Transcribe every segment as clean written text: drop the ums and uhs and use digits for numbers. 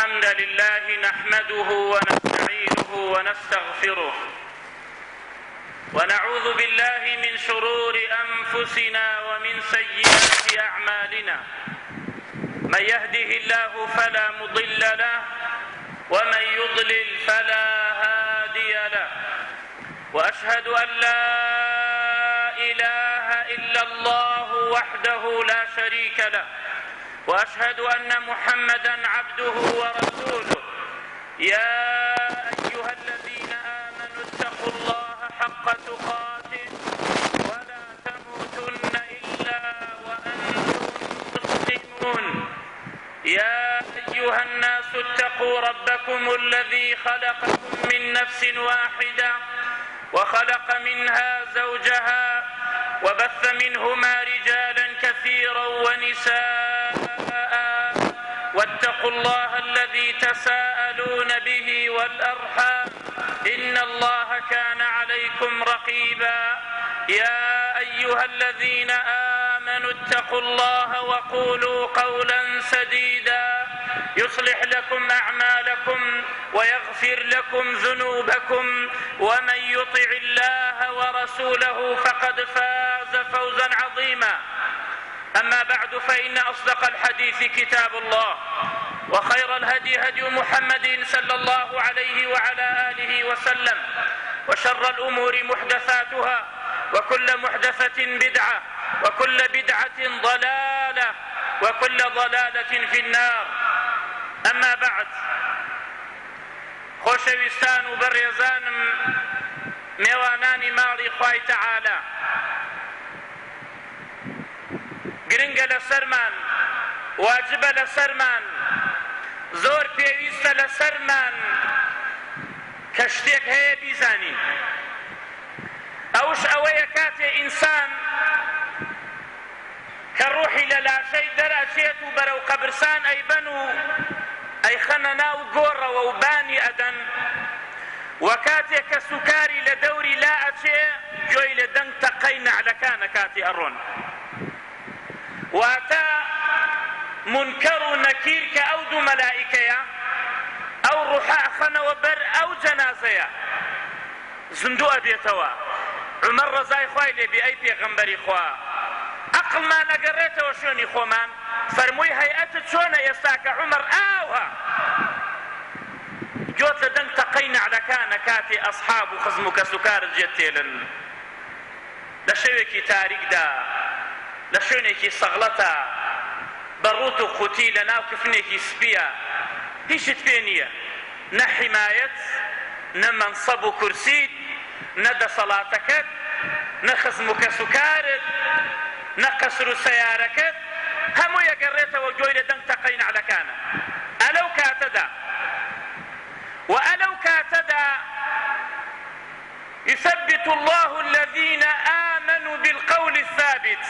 الحمد لله نحمده ونستعينه ونستغفره ونعوذ بالله من شرور أنفسنا ومن سيئات أعمالنا من يهده الله فلا مضل له ومن يضلل فلا هادي له وأشهد أن لا إله إلا الله وحده لا شريك له وأشهد أن محمدًا عبده ورسوله يا أيها الذين آمنوا اتقوا الله حق تقاته ولا تموتن إلا وأنتم مسلمون يا أيها الناس اتقوا ربكم الذي خلقكم من نفس واحدة وخلق منها زوجها وبث منهما رجالا كثيرا ونساء واتقوا الله الذي تساءلون به والأرحام إن الله كان عليكم رقيبا يا أيها الذين آمنوا اتقوا الله وقولوا قولا سديدا يصلح لكم أعمالكم ويغفر لكم ذنوبكم ومن يطع الله ورسوله فقد فاز فوزا عظيما أما بعد فإن أصدق الحديث كتاب الله وخير الهدي هدي محمد صلى الله عليه وعلى آله وسلم وشر الأمور محدثاتها وكل محدثة بدعة وكل بدعة ضلالة وكل ضلالة في النار أما بعد خۆشەویستان و بەڕێزانم میێوانانی ماڵی خوای تەعالە گرنگە لەسەرمان واجبە لەسەرمان زۆر پێویستە لەسەرمان کە شتێک هەیە بیزانین ئەوش ئەوەیە کاتێ ئینسان کە ڕوحی لە لاشەی دەرەچێت و بەرەو قەبرستان ئەیبەن و ئەیخەنە ناو گۆڕەوە و بانی ئەدەن و کاتێک کە سوکاری لە دەوری لا ئەچێ گوێی لە دەنگ تەقەی نەعلەکانە کاتی ئەڕۆن واتە منکەڕ و نەکیر کە ئەو دوو مەلائیکەیە ئەو ڕوحە ئەخەنەوە بەر ئەو جەنازەیە زندوو ئەبێتەوە عومەر ڕەزای خوای لێبێ ئەی پێغەمبەری خوا عەقڵمان ئەگەڕێتەوە شوێنی خۆمان فەرمووی هەیئەتت چۆنە ئێستا کە عومەر ئاوها گوێت لە دەنگ تەقەی نەعلەکانە کاتێ ئەسحاب و خزم و کەس و کارت جێت تێلن لە شەوێکی تاریکدا لە شوێنێکی سەغڵەتە بەڕوت و خوتی لە ناو کفنێکی سپیە هیچت پێ نییە نە حیمایەت نە مەنسەب و کورسیت نە دەسەڵاتەکەت نە خزم و کەس و کارت نە قەسر و سەیارەکەت هەموو یەگەڕێتەوە گوێی لە دەنگ تەقەی نەعلەکانە ئەلەو کاتەدا وألو كاتدا يثبت الله الذين آمنوا بالقول الثابت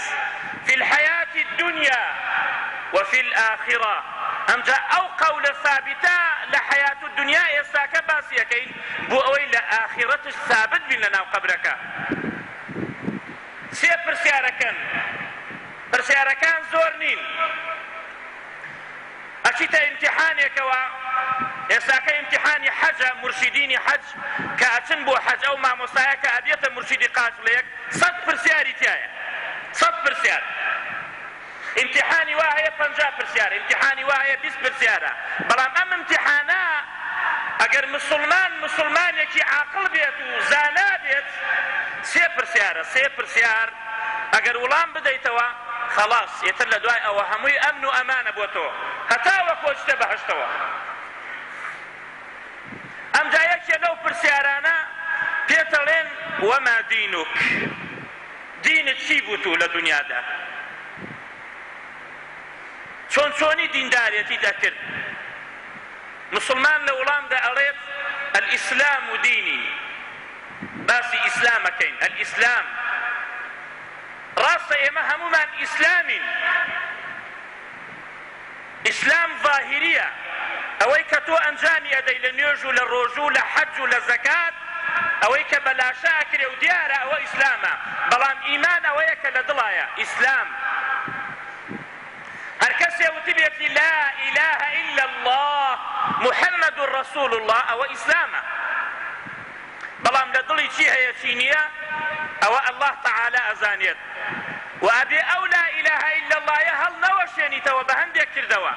في الحياة الدنيا وفي الآخرة أمجا أو قول ثابتة لحياة الدنيا يساك باسية كين بو أوي لآخرة الثابت بلنا وقبرك سي برسياركان زورنين ئەچیتە ئیمتیحانێکەوە ئێستاکە ئیمتیحانی حەجە مرشیدینی حەج کە ئەچن بۆ حەج ئەو مامۆستایە کە ئەبێتە مرشیدی قاچڵەیەک 100 پرسیاری تایە 100 پرسیار ئیمتیحانی وا هەیە 50 پرسیار ئیمتیحانی وا هەیە 20 پرسیارە بەڵام ئەم ئیمتیحانە ئەگەر مسلمانێکی عاقڵ بێت و زانا بێت 3 پرسیارە 3 پرسیار ئەگەر وڵام بدەیتەوە خلاص يتر لدواء أو هموي أمن وأمانة بوتو هتا وكوشت بحشتوا أم جايك لو برسيارانا بيتلين وما دينك دين تشيبوتو لدنيا دا شوني دين داريتي تذكر مسلمان لولام دا أريد الإسلام ديني باسي إسلامكين الإسلام ڕاستە ئێمە هەمومان ئیسلامین ئیسلام ظاهریە ئەوەی کە تۆ ئەنجامی ئەدەی لە نوێژ و لە ڕۆژ و لە حەج و لە زەکات ئەوەی کە بەلاشە ئەکرێ و دیارە ئەوە ئیسلامە بەڵام ئیمان ئەوەیە کە لە دڵایە ئیسلام هەر کەسێ وتی بێتی لا ئیلاهە ئیلا الله محمد رسول الله أو إسلامه بەڵام لە دڵی چی هەیە چی نییە ئەوە الله تعالى ئەزانێت و ئەبێ ئەو لا إله إلا الله هەڵ نەوەشێنیتەوە بە هەندێک کردەوە.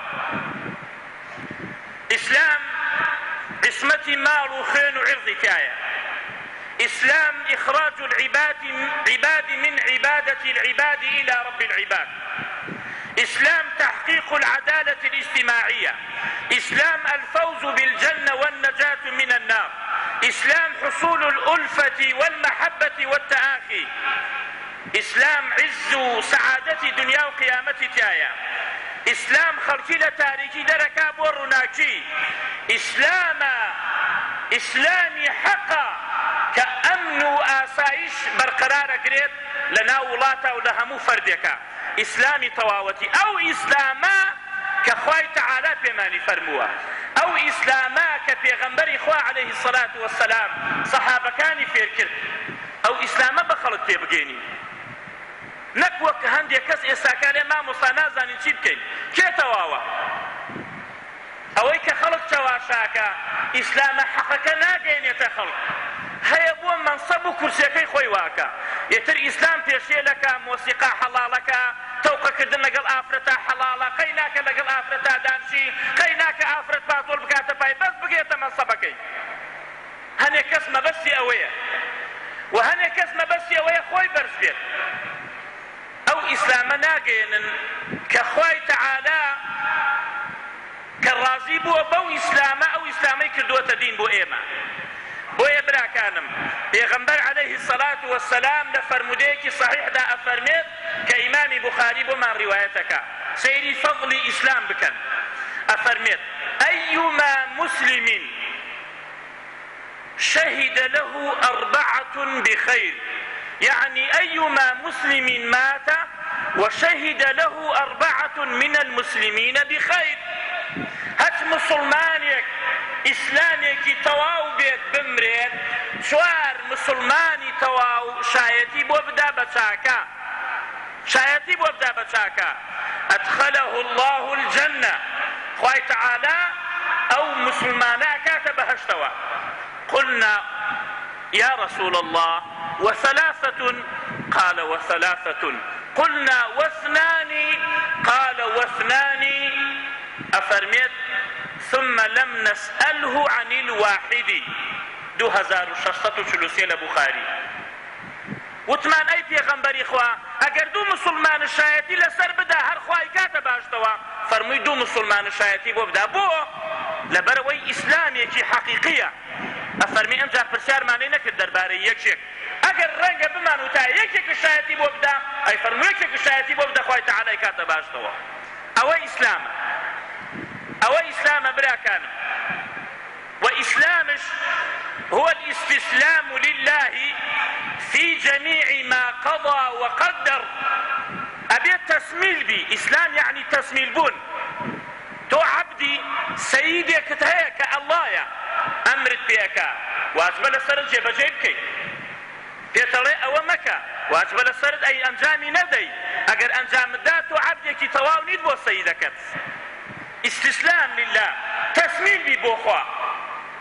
ئیسلام عصمەتی ماڵ و خوێن و عرضی تایە. إسلام إخراج العباد من عبادة العباد إلى رب العباد. إسلام تحقيق العدالة الاجتماعية. إسلام الفوز بالجنة والنجاة من النار. إسلام حصول الألفة والمحبة والتآخي. إسلام عز سعادة دنيا وقيامة تايا. إسلام خلقي لتاريخي دركاب ورناكي. إسلامي حقا كأمن وآسايش برقرار قريت لنا ولاتا ولهمو فردك. إسلامي طواوتي أو إسلاما كخواي تعالى بماني فرموا أو إسلاما كبيغمبري خوا عليه الصلاة والسلام صحابة كاني فيركر أو إسلاما بخلط تيبقيني نكوى كهندي كس إساكالي ما مصانازاني تشيبكين كي تواوا أو إيكا خلق تواشاكا إسلاما حقك ناقين يتخلق هيا بو منصب كرسيكي خوي واكا يتر إسلام بيشي لك موسيقى حلالك توقع كردن لقل آفرتا حلالة قيناك لقل آفرتا دانشي قيناك آفرت باطول بكاتا باي بس بقيت منصبكي هني كسمة بس أوية وهني كسمة بس أوية خوي برس بيت أو إسلام ناقين كخوي تعالى كالرازي بو إسلام أو إسلامي كردوة دين بو إيما بو إبرا كانم بيغمبر عليه الصلاة والسلام لفرموديك صحيح دا أفرميت كإمام بخاري بو من روايتك سيري فضل إسلام بكن أفرميت أيما مسلم شهد له 4 بخير يعني أيما مسلم مات وشهد له 4 من المسلمين بخير هات مسلمانك ئیسلامێکی تەواو بێت بمرێت 4 مسلمانی تەواو شایەتی بۆ بدا بە چاکە شایەتی بۆ بدا بە چاکە ئەدخەلەه الله الجەنە خوای تەعالە ئەو مسلمانە کاتە بەهەشتەوە قلنا يا رسول الله و3 قال و3 قلنا و2 قال و2 أفرميت ثم لم نسأله عن الواحد 2643 لبخاري وتمان أي پیغمبری خوا اگر 2 مسلمان شایەتی لەسەر بدا هەر خوای کاتە باشتەوە فەرمووی 2 مسلمان شایەتی بۆ بدا بۆ لەبەرەوەی ئیسلامێکی حەقیقیە ئەفەرمی ئەمجا پرسیارمانەی نەکرد دەربارەی یەکێک ئەگەر ڕەنگە بمان وتا یەکێک شایەتی بۆ بدا ئەی فەرمووی یەکێک شایەتی بۆ بدا خوای تەعالای کاتە باشتەوە ئەوە ئیسلامە ئەوە ئیسلامە براکانم وإسلامش هو الاستسلام لله في جميع ما قضى وقدر أبيت تسميل بي إسلام يعني تسميل بون تو عبدي سيدك تهيك الله يا أمرت بيك واجب لسرد جيب جيبك بيتلي أو مكة واجب لسرد أي أنجامي ندي أجر أنجام داتو عبدك تواو ندبو سيدك استسلام لله تسميل بي بوخوا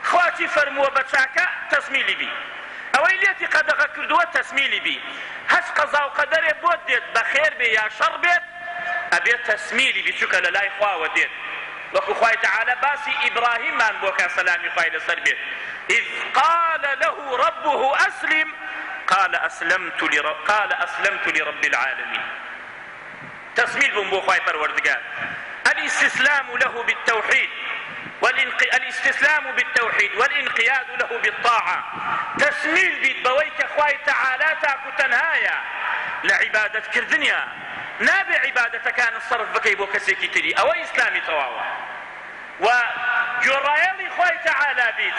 خواتي فرموا بچاكا تسميلي بي اوي ليتي قدغه كردوه تسميلي بي هش قضاء وقدر بودت بخير بي يا شر بيت ابي تسميلي بي شكل لا اخوا وديت وكو خوي تعالى باسي ابراهيم من بوكا سلامي خوي لسر بيت اذ قال له ربه اسلم قال اسلمت لرب العالمين تسميل بو خوي پروردگار الاستسلام له بالتوحيد الاستسلام بالتوحيد والانقياد له بالطاعة تسميل بيت بويك خواي تعالى تاكو تنهايا لعبادة كردنيا نابع عبادة كان الصرف بكي بو كسيكي تري او اسلامي تواوا وجرايلي خواي تعالى بيت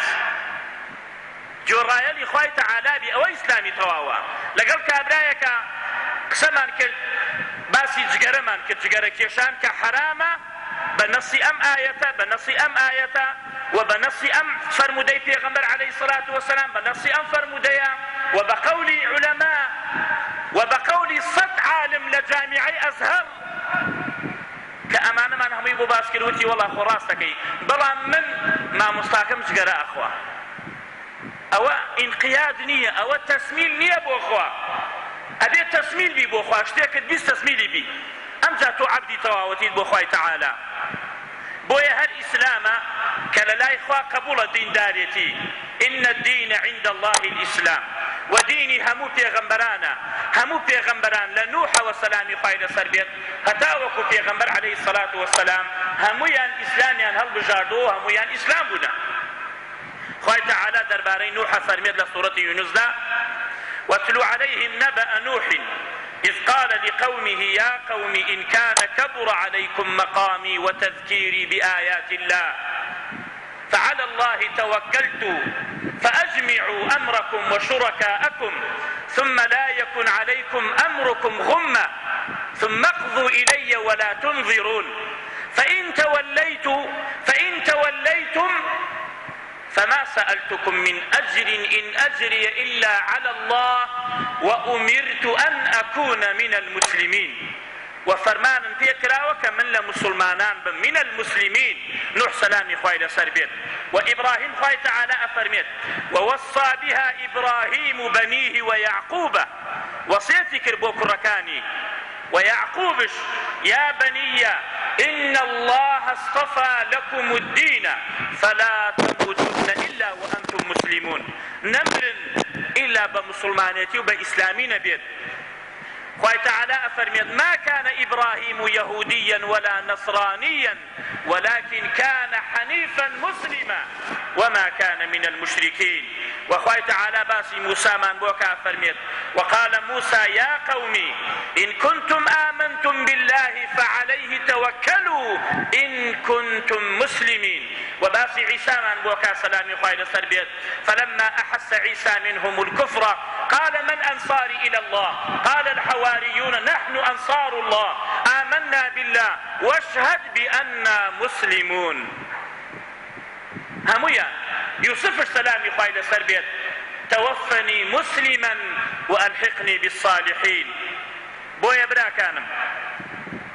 جرايلي خواي تعالى بي او اسلامي تواوا لقل كابرايك قسمان كرد باسي جگرمان كرد جگر كيشان كحرامة بنص أم آية وبنص أم فرمودي پیغمبر عليه الصلاة والسلام بنص أم فرمودي وبقول علماء وبقول 100 عالم لجامعي أزهر كأمانة من هم يبو باسكروتي والله خراستكي بلا من مامۆستاکەم جگەرە ئەخوا ئەوە ئینقیاد نییە ئەوە تەسمیل نییە بۆ خوا ئەبێت تەسمیل بی بۆ خوا شتێکت بیست تەسمیلی بی ئەمجا تۆ عەبدی تەواوەتیت بۆ خوای تەعالا بۆیە هەر ئیسلامە کە لە لای خوا قبوڵە دیندارێتی إن الدين عند الله الإسلام وديني همو پیغمبرانا همو پیغمبران لنوح وسلامي خواهي لسر بيت حتى وكو پیغمبر عليه الصلاة والسلام همويان إسلاميان هل بجاردو همويان إسلام بنا خواهي تعالى درباري نوح فرميت لسورة يونس دا واتلو عليهم نبأ نوح إذ قال لقومه يا قوم إن كان كبر عليكم مقامي وتذكيري بآيات الله فعلى الله توكلت فأجمعوا أمركم وشركاءكم ثم لا يكن عليكم أمركم غمة ثم اقضوا إلي ولا تنظرون فإن توليتم فما سألتكم من أجر إن أجري إلا على الله وأمرت أن أكون من المسلمين وفرمانا بيكرا وكمن لمسلمانان من المسلمين نوح سلامي خواهي لسر بيت وإبراهيم خواهي تعالى أفرميت ووصى بها إبراهيم بنيه ويعقوب وصيتك ربوك ركاني ويعقوبش يا بني إن الله اصطفى لكم الدين فلا تموتن إلا وأنتم مسلمون نمر إلا بمسلمانيتي وبإسلامين بيت خواهي تعالى أفرميت ما كان إبراهيم يهوديا ولا نصرانيا ولكن كان حنيفا مسلما وما كان من المشركين وخواهي تعالى باسي موسى من بوكا أفرميت وقال موسى يا قومي إن كنتم آمنتم بالله فعليه توكلوا إن كنتم مسلمين وباسي عيسى من بوكا سلامي خواهي لسربيت فلما أحس عيسى منهم الكفر قال من أنصاري إلى الله قال الحواريون نحن أنصار الله آمنا بالله واشهد بأننا مسلمون همويا يوسف السلام خواهي لسربيت توفني مسلما وألحقني بالصالحين بويا براكانم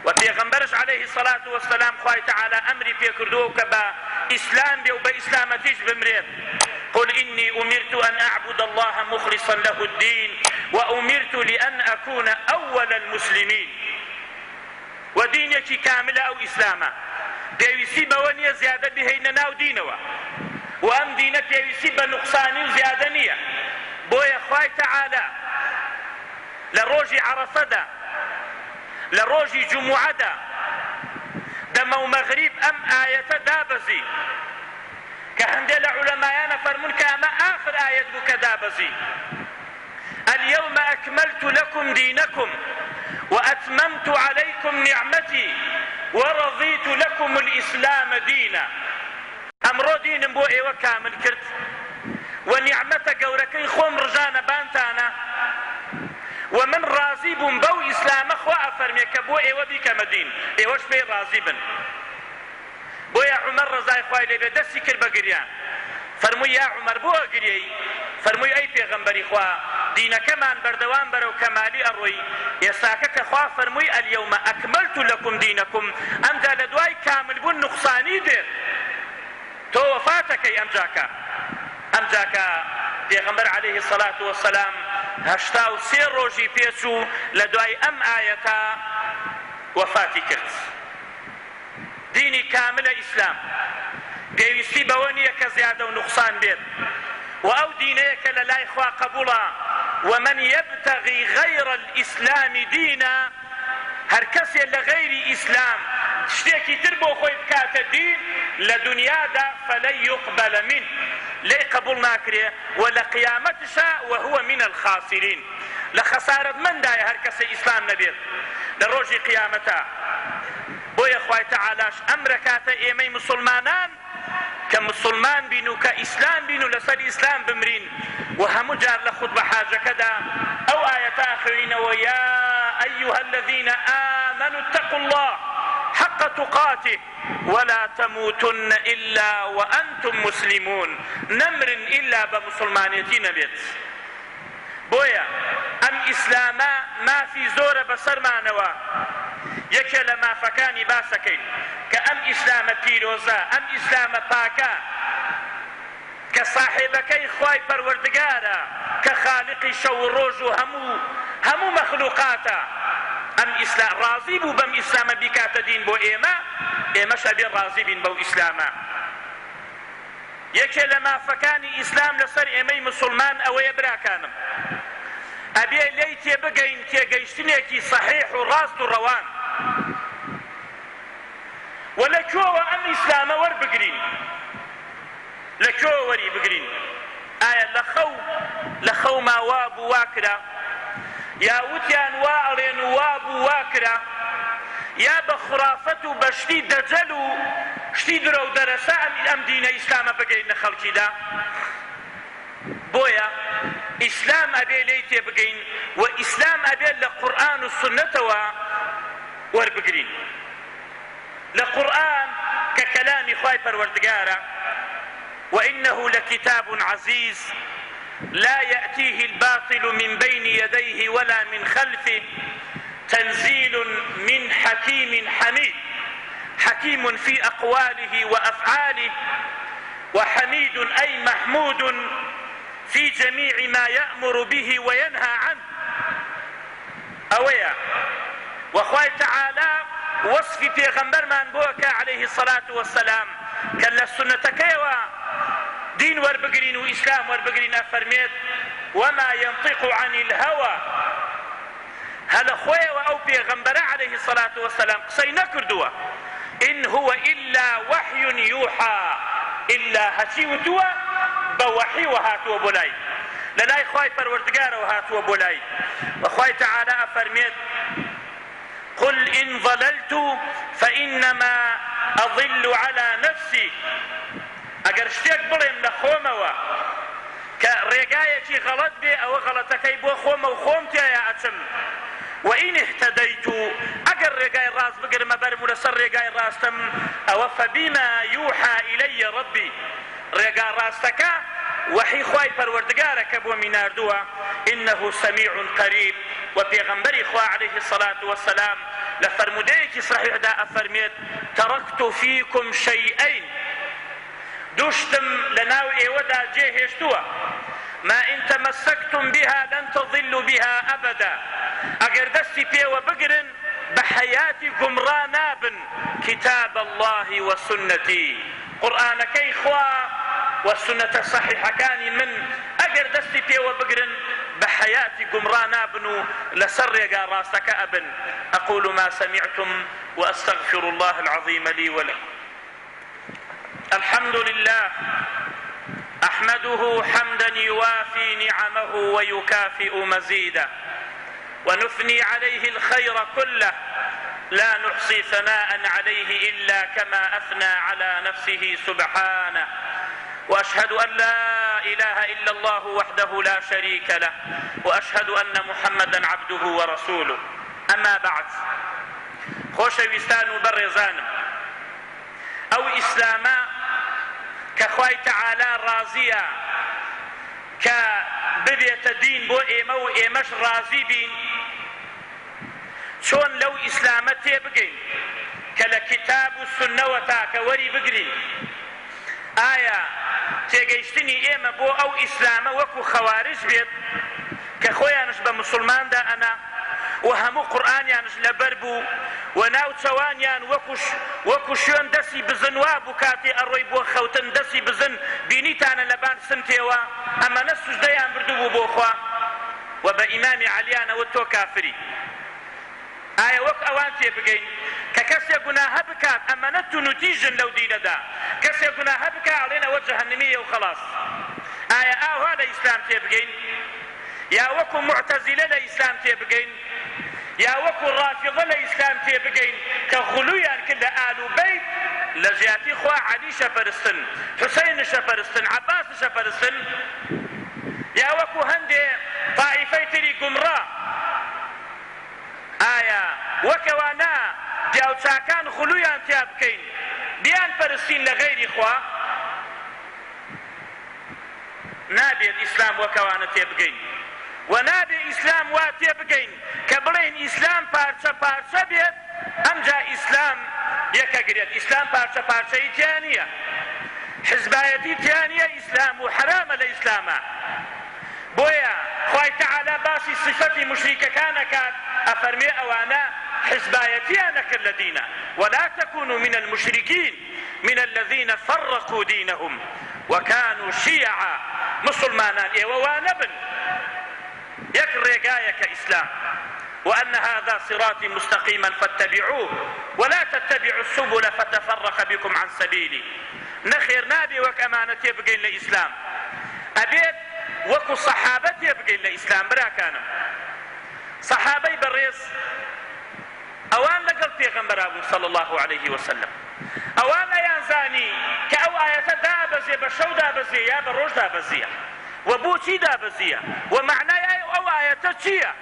وبيغمبرش عليه الصلاة والسلام خواهي تعالى أمري في كردوك بإسلام بي وبإسلامتيش بمريد قل إني أمرت أن أعبد الله مخلصا له الدين وأمرت لأن أكون أول المسلمين ودينك كاملة أو إسلاما بيويسي بوانيا زيادة بهينا ناو دينوا وأم دينك بيويسي بنقصاني وزيادة نية بويا خواهي تعالى لروجي عرفدا لروجي جمعدا دم ومغرب أم آية دابزي كهندل علماء فرمون كما آخر آية بك دابزي اليوم أكملت لكم دينكم وأتممت عليكم نعمتي ورضيت لكم الإسلام دينا أمرو دين بو إيوة كامل كرت ونعمتك قوركي خوم رجانا بانتانا ومن راضي بن بو إسلام أخوة أفرميك بو إيوة بك مدين إيوش في راضي بن بو يا عمر رضاي خواهي لبي دسي كر بقريان فرمو يا عمر بو أقريي فرمو أي پیغمبري خواه دين كمان بردوان برو كمالي أروي يساكك خواه فرمو اليوم أكملت لكم دينكم أمجا لدواي كامل بون نقصاني دير تو وفاتك أمجاكا پیغمبر عليه الصلاة والسلام هشتاو سير روجي بيسو لدواي أم آيتا وفاتي كرت ديني كامل إسلام بيويستي بوانية كزيادة ونقصان بيت وأو دينيك للاي خوا قبولا ومن يبتغي غير الإسلام دينا هركسي لغير إسلام شتيكي تربو خوي بكات الدين لدنيا دا فلن يقبل منه لي قبول ناكريه ولا قيامتشا وهو من الخاسرين لخسارة من داي هركسي إسلام نبيت لروجي قيامتا بويا خواهي تعالاش أمركات إيمي مسلمانان كمسلمان بينو كإسلام بينو لسر إسلام بمرين وهم جار لخطبة حاجة كدا أو آية آخرين ويا أيها الذين آمنوا اتقوا الله حق تقاته ولا تموتن إلا وأنتم مسلمون نمر إلا بمسلمانيتين بيت بويا أم إسلاما ما في زور بسر معنوا يكل ما فكاني باسكين كأم إسلام بيروزا أم إسلام باكا کە ساحێبەکەی خوای پەروەردگارە کە خالقی شەو و ڕۆژ و هەموو مەخلوقاتە ئەم ئیسلام ڕازی بوو بەم ئیسلامە بیکاتە دین بۆ ئێمەش ئەبێ ڕازی بین بەو ئیسلامە. یەکێ لە مافەکانی ئیسلام لەسەر ئێمەی مسلمان ئەوەیە براکانم، ئەبێ لێی تێبگەین تێگەیشتنێکی سەحیح و ڕاست و ڕەوان و لە کوێوە ئەم ئیسلامە وەربگرین، لە کوێوە وەری بگرین. ئایا لە خەو ماوا بوو وا کرا، یا وتیان وا ئەڵێن و وا بوو وا کرا، یا بە خوڕافەت و بە شتی دەجەل و شتی درە و دەرەسە ئەم دینە ئیسلامە بگەینە خەڵکیدا. بۆیە ئیسلام ئەبێ لێی تێبگەین و ئیسلام ئەبێ لە قورئان و سنەتەوە وەربگرین. لە قورئان کە کەلامی خوای پەروەردگارە وإنه لكتاب عزيز لا يأتيه الباطل من بين يديه ولا من خلفه تنزيل من حكيم حميد حكيم في أقواله وأفعاله وحميد أي محمود في جميع ما يأمر به وينهى عنه. أويا وخواي تعالى وصف پیغمبر من بوك عليه الصلاة والسلام كلا السنة كيوا دين وربقرين وإسلام وربقرين فرميت وما ينطق عن الهوى. هل خويا أو پیغمبر عليه الصلاة والسلام قصينا كردوا إن هو إلا وحي يوحى إلا هشيوتوا بوحي وهاتوا بولاي للاي خواي پروردگار وهاتوا بولاي. وخواي تعالى فرميت قل إن ضللت فإنما أضل على نفسي. ئەگەر شتێک بڵێم لە خۆمەوە کە ڕێگایەکی غەڵەت بێ ئەوە غەڵەتەکەی بۆ خۆمە و خۆم تێیە ئەچم. وإن اهتديت ئەگەر ڕێگای ڕاست بگرمە بەرم و لەسەر ڕێگای ڕاستم ئەوە فبما يوحى إلي ربي ڕێگا ڕاستەکە وحی خوای پەروەردگارە کە بۆ میناردووە إنه سميع قريب. و پێغەمبەری خوا عليه الصلاة والسلام لە فەرمودەیەکی صحیحدا ئەفەرمێت تەرەکت فيكم شيئين دوشتم لناو ئێوەدا جێهێشتووە ما إن تمسكتم بها لن تضلوا بها أبدا. ئەگەر دەستی پێوە بگرن بە حەیاتی گومڕا نابن. كتاب الله وسنتي قورئانەکەی خوا وسنەتە صحیحەکانی من ئەگەر دەستی پێوە بگرن بە حەیاتی گومڕا نابن و لەسەر ڕێگا ڕاستەکە ئەبن. أقول ما سمعتم وأستغفر الله العظيم لي ولكم. الحمد لله أحمده حمدا يوافي نعمه ويكافئ مزيده ونثني عليه الخير كله لا نحصي ثناء عليه إلا كما أثنى على نفسه سبحانه. وأشهد أن لا إله إلا الله وحده لا شريك له وأشهد أن محمدا عبده ورسوله. أما بعد خۆشەویستان و بەڕێزانم ئەو ئیسلامە کە خوای تەعالە ڕازیە کە ببێتە دین بۆ ئێمە و ئێمەش ڕازی بین چۆن لەو ئیسلامە تێبگەین کە لە کتاب و سنەوە تاکە وەری بگرین. ئایا تێگەیشتنی ئێمە بۆ ئەو ئیسلامە وەکو خەوارج بێت کە خۆیانش بە مسلماندا ئەنا و هەموو قورئانیانش لەبەر بوو و ناوچەوانیان وەکو شوێن دەستی بزن وا بوو کاتی ئەڕۆی بۆ خەوتن دەستی بزن بینیتانە لەبان سنتێوە ئەمەنە سوژدەیان بردوو بوو بۆ خوا و بە ئیمامی عەلیانەوە تۆ کافری. ئایا وەک ئەوان تێبگەین کە کەسێک گوناهە بکات ئەمەنە تونوتیژن لەو دینەدا کەسێک گوناهە بکات ئەڵێن ئەوە جەهەنەمیە و خەڵاس. ئایا ئاوا لە ئیسلام تێبگەین یا وەکو معتەزیلە لە ئیسلام تێبگەین یا وەکو ڕافیضە لە ئیسلام تێبگەین کە غولویان کرد لە ئال و بەیت لە ژیاتی خوا عەلیشە پەرستن حوسەینشە پەرستن عەباسشە پەرستن یا وەکو هەندێ تائیفەی تری گومڕا ئایا وەکەوانە پیاوچاکان غولویان تیا بکەین بیان پەرستین لە غەیری خوا نابێت ئیسلام وەکەوانە تێبگەین و نابێ ئیسلام وا تێبگەین کە بڵێن ئیسلام پارچە پارچە بێت ئەمجا ئیسلام یەکەگرێت. ئیسلام پارچە پارچەی تیا نییە. حزبایەتی تیانە ئیسلام و حرامە لە ئیسلامە. بۆیە خوای تەعالا باسی صفەتی مشریکەکانەکات ئەفەرمێ ئەوانە حزبایەتیان نەکرد لە دینە ولا تكونوا من المشركين من الذين فرقوا دينهم وكانوا شيعا. مسلمانان ئێوە وا نەبن یەک ڕێگایە کە ئیسلام وأن هذا صراطي مستقيما فاتبعوه ولا تتبعوا السبل فتفرق بكم عن سبيلي. نخير نابي وك أمانتي بقين لإسلام أبيت وكو صحابتي بقين لإسلام برا كانم صحابي بالرئيس أوان لقل پیغمبر أبو صلى الله عليه وسلم أوان ينزاني كأو آية دابزي بشو دابزي يا بروش دابزي وبوتي دابزي ومعنى أو آية تشيه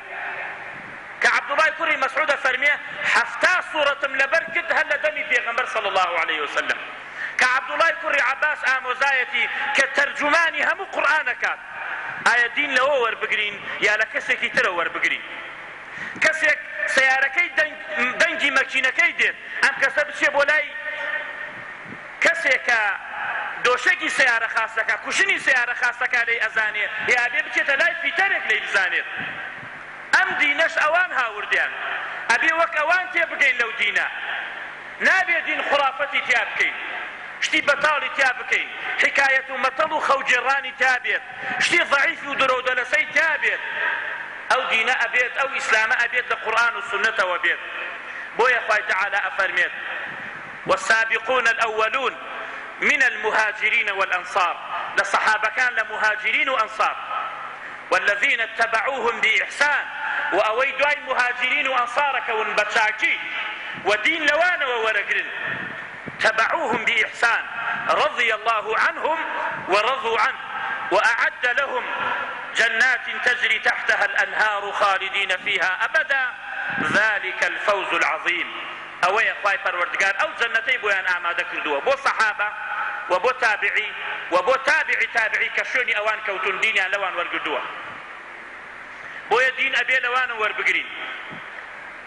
كعبد الله كوري مسعود فرميه حفتا صورة لبركد هل دمي پیغمبر صلى الله عليه وسلم. كعبد الله كوري عباس آموزايتي كترجماني هم قرآنك آية دين لو وربقرين يا لكسكي ترى وربقرين كسك سياركي دنجي مكينكي دين ام كسب شي بولاي كسك دوشكي سيارة خاصة كوشني سيارة خاصة لي أزاني يا أبي بكيت لاي في تارك لي بزاني ئەم دینەش ئەوان هاوردیان ئەبێ وەک ئەوان تێبگەین لەو دینە نابێ دین خوڕافەتی تیا بکەین شتی بەتاڵی تیا بکەین حکایەت و مەتەڵ و خەوجێڕانی تا بێت شتی ضەعیفی و درۆدەلەسەی تا بێت ئەو دینە ئەبێت ئەو ئیسلامە ئەبێت لە قورئان و سونەتەوە بێت. بۆیە خوای تەعالا ئەفەرمێت والسابقون الأولون من المهاجرين والأنصار لصحابة كان لمهاجرين وأنصار والذين اتبعوهم بإحسان وأوي دواي مهاجرين وأنصارك ونبتشاكي ودين لوانا وورقرن تبعوهم بإحسان رضي الله عنهم ورضوا عنه وأعد لهم جنات تجري تحتها الأنهار خالدين فيها أبدا ذلك الفوز العظيم. أوي أخواي پروردگار أو جنتي بويان أعماد كردوا بو صحابة وبو تابعي وبو تابعي كشوني أوان كوتون ديني لوان ورقدوا بويا دين أبي لوان وربقرين.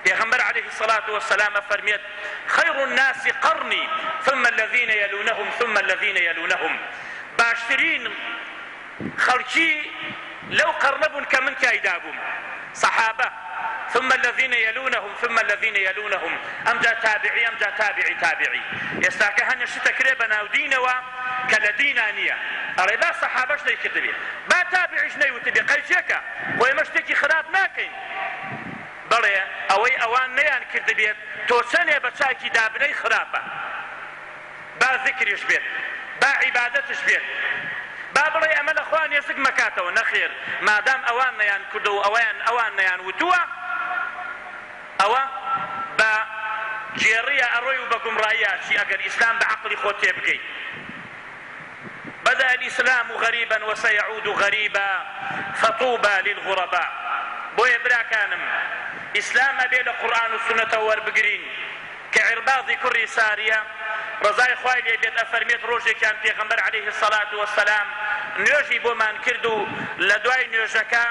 پیغمبر عليه الصلاة والسلام فرميت خير الناس قرني ثم الذين يلونهم ثم الذين يلونهم. باشترين خلشي لو قرنبون كمن كايدابهم صحابة ثم الذين يلونهم ثم الذين يلونهم أمجا تابعي أمجا تابعي يستاك هنش تكريبنا ودينوا كالدينانية أريبا صحابش نيكتبه با تابعيش نيوتبه قيشيكا ويمشتكي خراب ناكين بلي أوي أوان نيان كردبيت توسني بچاكي دابني خرابة با ذكريش بيت با عبادتش بيت بابڕێ ئەمە لە خوان ێزک مەکاتەوە نەخێر مادام ئەوان نەیان کردو و ئەوان نەیان وتووە ئەوە بە جێڕیە ئەڕۆی و بە گومڕاییاشی ئەگەر ئیسلام بە عەقڵی خۆت تێ بکەیت. بدأ الإسلام غريبا وسيعود غريبا فطوبى للغرباء. بۆیە براکانم ئیسلام ئەبێ لە قورئان و سونەتەوە وەربگرین کە عیرباضی کوڕی ساریە ڕزای خوای لێ بێت ئەفەرمێت ڕۆژێکیان پێغەمبەر عەلەیهی السەڵات وەسەلام نوێژی بۆمان کرد و لە دوای نوێژەکە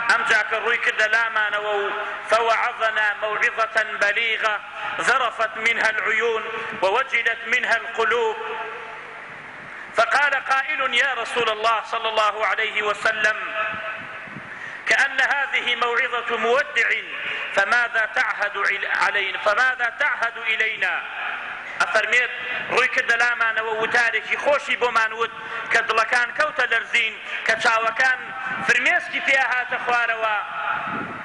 ئەمجا کە ڕووی کردە لامانەوە و فوعظنا موعظة بليغة ذرفت منها العيون ووجلت منها القلوب فقال قائل يا رسول الله صلى الله عليه وسلم كأن هذه موعظة مودع فماذا تعهد إلينا. ئەفەرمێت ڕووی کردە لامانەوە وتارێکی خۆشی بۆمان وت کە دڵەکان کەوتە لەرزین کە چاوەکان فرمێسکی پێ هاتە خوارەوە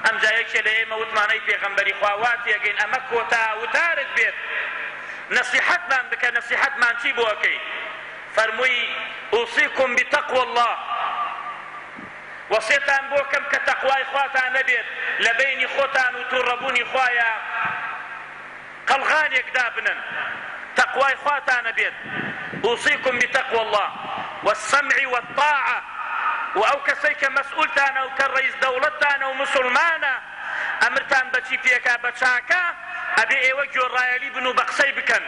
ئەمجا یەکێ لە ئێمە وتمانەی پێغەمبەری خوا وا تێگەین ئەمە کۆتا وتارت بێت نەسیحەتمان بکە نەسیحەتمان چی بۆ ئەکەی فەرمووی ئوصیکم بتەقوى الله وەسێتان بۆ کەم کە تەقوای خواتان نەبێت لە بەینی خۆتان و تووڕەبوونی خوایە قەڵغانێک دابنن تەقوای خواتانە بێت ئوصیکم بتەقوى الله والسمع والطاعة و ئەو کەسەی کە مەسئولتانە و کە ڕەیس دەوڵەتتانە و مسلمانە ئەمرتان بەچی پێکا بە چاکە ئەبێ ئێوە گۆڕایەلی بن و بە قسەی بکەن.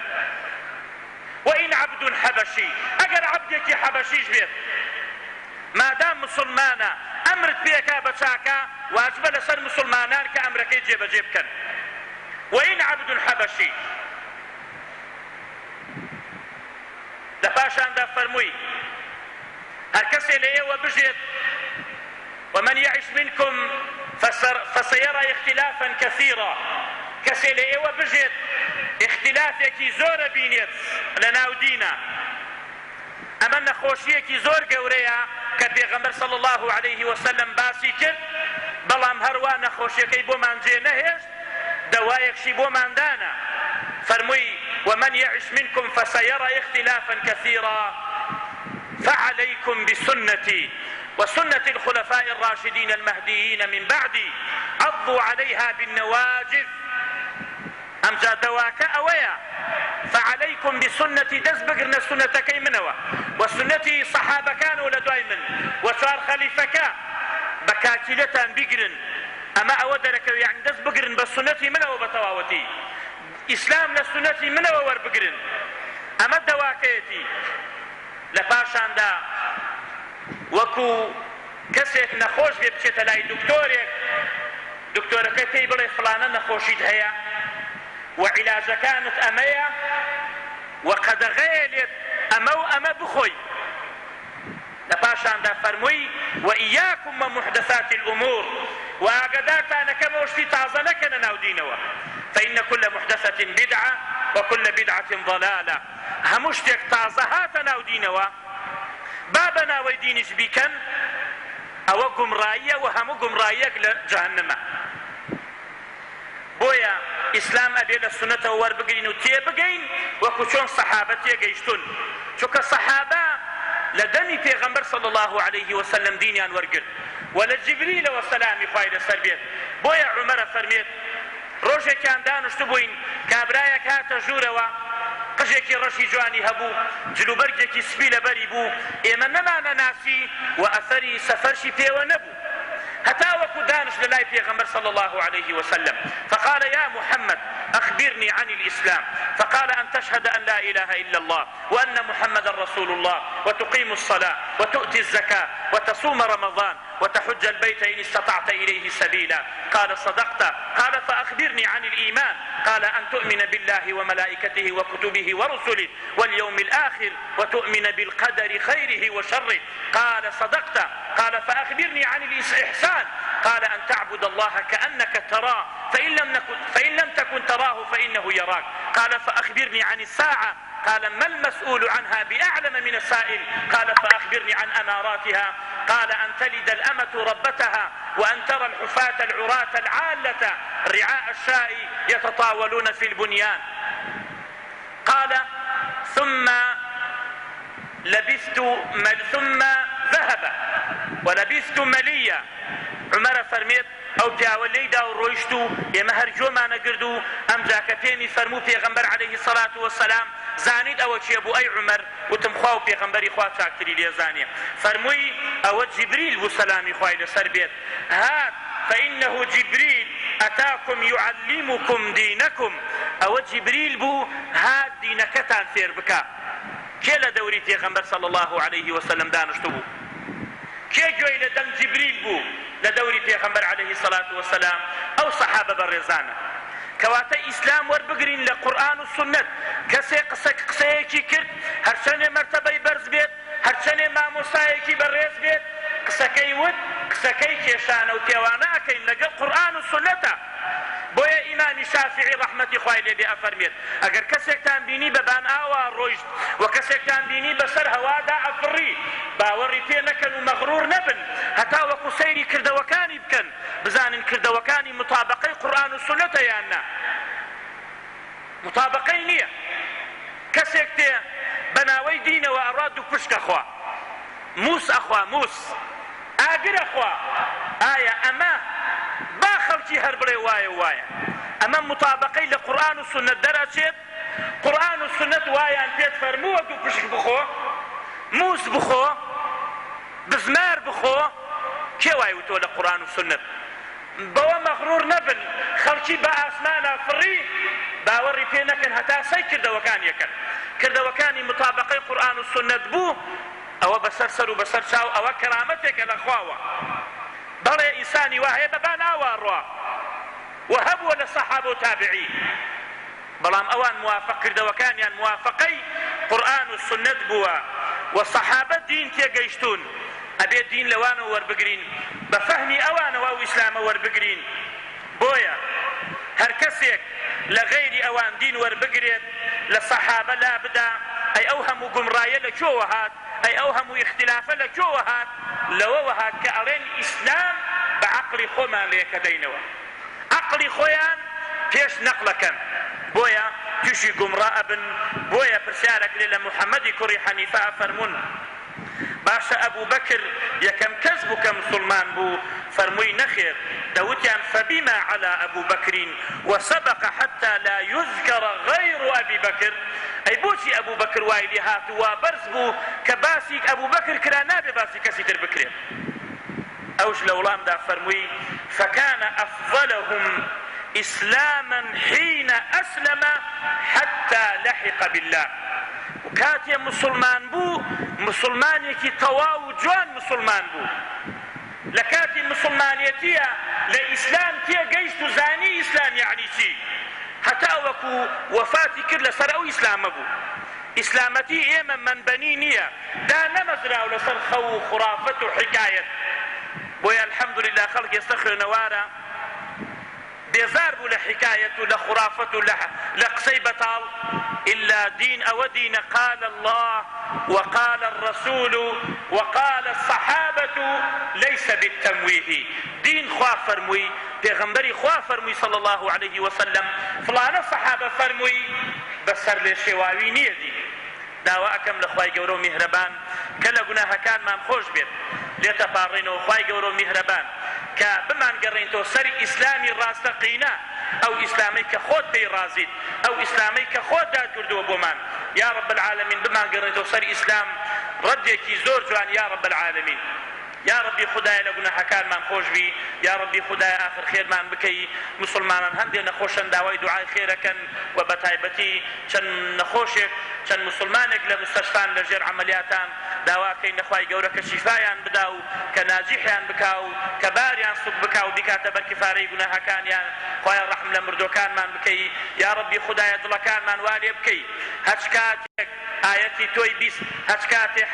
وئین عەبد حەبەشی ئەگەر عەبدێکی حەبەشیش بێت مادام مسلمانە ئەمرت پێکا بە چاکە واجبە لەسەر مسلمانان کە ئەمرەکەی جێبەجێ بکەن. وإن عبد حبشي پاشاندا فەرمووی هەر کەسێ لە ئێوە بژێت ومن يعش منكم فسيرى اختلافا كثيرا کەسێ لە ئێوە بژێت اختلافێکی زۆرە بینێت لە ناو دینە ئەمە نەخۆشیەکی زۆر گەورەیە کە پێغەمبەر صلی الله عليه وسلم باسی کرد بەڵام هەروە نەخۆشیەکەی بۆمان جێ نەهێشت دەوایەکشی بۆمان دانا فەرمووی ومن يعش منكم فسيرى اختلافا كثيرا فعليكم بسنتي وسنة الخلفاء الراشدين المهديين من بعدي عضوا عليها بالنواجذ أمجا دواك أويا فعليكم بسنتي دز بقرنا سنة كي منوا وسنتي صحابة كانوا لدائما وشار خليفك بكاكلتان بقرن أما أودرك يعني دز بقرن بسنتي منوا بتواوتي إسلام لسنتي منوا وربقرن أما دواكيتي لپاشان دا وەکو کەسێک نەخۆش بێ بچێتە لای دکتۆرێک دکتۆرەکە پێی بڵێ فڵانە نەخۆشیت هەیە و عیلاجەکانت ئەمەیە و قەدەغەیە لێت ئەمە و ئەمە بخۆی لەپاشاندا فەرمووی وئیاکم ومحدثات الأمور و ئاگادارتانەکە بەو شتی تازە نەکەنە ناو دینەوە فإن كل محدثة بدعة وكل بدعة ضلالة هەموو شتێک تازە هاتە ناو دینەوە با بە ناوەی دینیش بیکەن ئەوە گومڕاییە و هەموو گومڕاییەک لە جەهەنەمە بۆیە ئیسلام ئەبێ لە سونەتەوە وەربگرین و تێبگەین وەکو چۆن سەحابە تێگەیشتون چونکە سەحابە لە دەمی پێغەمبەر صلی الله عليه وسلم دینیان وەرگرت و لە جیبریلەوە سەلامی خوای لەسەر بێت بۆیە عومەرە فەرمێت ڕۆژێکیان دانیشت بووین کابرایەک هاتە ژوورەوە قژێکی ڕەشی جوانی هەبوو جلوبەرگێکی سپی لەبەری بوو ئێمە نەمانە ناسی و ئەثەری سەفەرشی پێوە نەبوو هەتا وەکو دانش لە لای پێغەمبەر صلی الله عليه وسلم فقال يا محمد أخبرني عن الإسلام فقال أن تشهد أن لا إله إلا الله وأن محمدا رسول الله وتقيم الصلاة وتؤتي الزكاة وتصوم رمضان وتحج البيت إن استطعت إليه سبيلا قال صدقت قال فأخبرني عن الإيمان قال أن تؤمن بالله وملائكته وكتبه ورسله واليوم الآخر وتؤمن بالقدر خيره وشره قال صدقت قال فأخبرني عن الإحسان قال أن تعبد الله كأنك تراه فإن لم تكن تراه فإنه يراك قال فأخبرني عن الساعة قال ما المسؤول عنها بأعلم من السائل قال فأخبرني عن أماراتها قال أن تلد الأمة ربتها وأن ترى الحفاة العراة العالة رعاء الشاء يتطاولون في البنيان قال ثم ذهب ولبثت مليا عمر فرميت ئەو پیاوە لێیدا و ڕۆیشت و ئێمە هەرگوێمانە گرت و ئەمجا کە پێمی فەرموو پێغەمبەر عەلەیهی سەڵات وەسەلام زانیت ئەوە چییە بوو ئەی عومەر وتم خوا و پێغەمبەری خوا چاکتری لێزانێ فەرمووی ئەوە جیبریل بوو سەلامی خوای لەسەر بێت هات فإنه جبريل أتاكم يعلمكم دينكم أو جبريل بو هات دينكتان فير بكا كلا دوري پیغمبر صلى الله عليه وسلم دانشتو بو كي جوي لدم جبريل بو لدوري پیغمبر عليه الصلاة والسلام أو صحابة بالرزانة كواتا إسلام وربقرين لقرآن والسنة كسي قسيكي كرت هرشاني مرتبة برز بيت هرشاني ماموسايكي برز بيت قسەکەی ود قسەکەی کێشانە و تێوانە ئەکەین لەگەڵ قورئان و سونەتە بۆیە ئیمامی شافعی ڕەحمەتی خوای لێبێ ئەفەرمێت ئەگەر کەسێکتان بینی بەبان ئاوا ڕۆیشت و کەسێکتان بینی بەسەر هەوادا ئەفڕی باوەڕی پێ نەکەن و مەغڕور نەبن هەتا وەکو سەیری کردەوەکانی بکەن بزانن کردەوەکانی مطابقەی قورئان و سونەتە یان نا مطابقەی نییە کەسێک تێ بەناوەی دینەوە ئەڕات و پشکە خوا موس ئەخوا موس ئاگر ئەخوا ئایا ئەمە با خەڵکی هەر بڵێ وایە وایە ئەمە مطابقەی لە قورئان و سونەت دەرەچێت قورئان و سونەت وایان پێت فەرمووە دوو پشک بخۆ موس بخۆ بزمار بخۆ کێ وای وتۆ لە قورئان و سونەت بەوە مەغڕور نەبن خەڵکی بە ئاسمانە فڕی باوەڕی پێ نەکەن هەتا سەی کردەوەکانیەکەن کردەوەکانی مطابقەی قورئان و سونەت بوو ئەوە بەسەر سەر و بەسەر چاو ئەوە کەرامەتێکە لە خواوە بەڵێ ئینسانی وا هەیە بەبان ئاوەڕوا و هەبووە لە سەحابە و تابعین بەڵام ئەوان موافق کردەوەکانیان موافقەی قورآن و سنت بووە و سەحابە دین تێگەیشتون ئەبێ دین لەوانەوە وەربگرین بە فەهمی ئەوانەوە و ئیسلامە وەربگرین. بۆیە هەر کەسێک لە غەیری ئەوان دین وەربگرێت لە سەحابە لا بدا ئەی ئەو هەموو گومڕایە لە کوێوە هات، ئەی ئەو هەموو اختلافە لە کوێوە هات؟ لەوەوە هات کە ئەڵێن ئیسلام بە عەقڵی خۆمان لێکە دەینەوە، عەقڵی خۆیان پێش نەقڵەکەن، بۆیە تووشی گومڕا ئەبن. بۆیە پرسیارێک لێ لە محەممەدی کوڕی حەنیفە فەرموون باشە ئەبوو بەکر یەکەم کەس بوو کە مسلمان بوو، فەرمووی نەخێر، دەوتیان فەبیما عەلا ئەبوو بەکرین وسەبق حتى لا يذكر غير ئەبی بەکر. ئەی بۆچی ئەبوو بەکر وای لێ هاتووە بەرز بوو کە باسی ئەبوو بەکر کرا نابێ باسی کەسی تر بکرێت. ئەوش لە وڵامدا فەرمووی فكان أفضلهم إسلاما حين أسلم حتى لحق بالله. وكاتي مسلمان بو مسلمانيكي تواو جوان مسلمان بو لكاتي مسلمانيتيا لإسلام تيا قيشت زاني إسلام يعني شي حتى وكو وفاتي كل سر أو إسلام بو إسلامتي إيما من بنينيا دا نمزرا ولسر خو خرافة حكاية بويا الحمد لله خلق يستخر نوارا بێزار بوو لە حکایەت و لە خرافەت و لە قسەی بەتاڵ إلا دين أو دين قال الله وقال الرسول وقال الصحابة ليس بالتمويه. دين خوا فرموي پێغەمبەری خوا فرمووی صلى الله عليه وسلم فلانە صحابە فرمووی بەسەر لێ شێواوی نییە. دین داوا ئەکەم لە خوای گەورە و میهرەبان کە لە گوناهەکانمان خۆش بێت لێتە پاڕێنەوە خوای گەورە و میهرەبان کە بمانگەڕێنەوە سەری ئیسلامی ڕاستەقینە، ئەو ئیسلامی کە خۆت پێی ڕازیت، ئەو ئیسلامی کە خۆت دادکردووە بۆمان. یا رب العالمین بمانگەڕێنەوە سەری ئیسلام ڕەدێکی زۆر جوان یا رب العالمین. یا ربی خدایە لە گوناهەکانمان خۆش بی، یا ربی خدایە ئاخر خێرمان بکەی. مسلمانان هەندێک نەخۆشن داوای دوعای خێرەکەن و بە تایبەتی چەند نەخۆشێک چەند مسلمانێک لە مستەشفان لەژێر عەمەلیاتان داواکەی نەخوای گەورە کە شیفایان بدا و کە ناجیحیان بکا و کە باریان سوک بکا و بیکاتە بەر کفارەی گوناهەکانیان. خوایە ڕەحم لە مردوەکانمان بکەی. یا ربی خدایە دڵەکانمان وا لێ بکەی. هەچ کاتێک آياتي توي بيس هشكاتي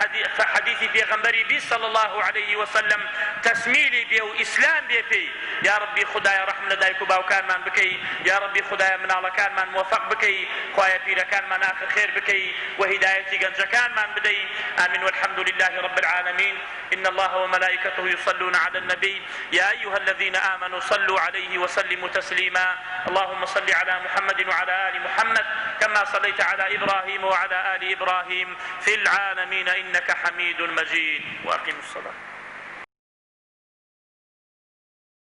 حديثي في غنبري بيس صلى الله عليه وسلم تسميلي بيو إسلام بيبي. يا ربي خدايا رحمنا دايكو باو كان من بكي، يا ربي خدايا من على كان من موفق بكي، خوايا بيرا كان من آخر خير بكي، وهدايتي قنجا كان من بدي. آمين والحمد لله رب العالمين. إن الله وملائكته يصلون على النبي يا أيها الذين آمنوا صلوا عليه وسلموا تسليما. اللهم صل على محمد وعلى آل محمد كما صليت على إبراهيم وعلى آل إبراهيم في العالمين إنك حميد مجيد. وأقم الصلاة.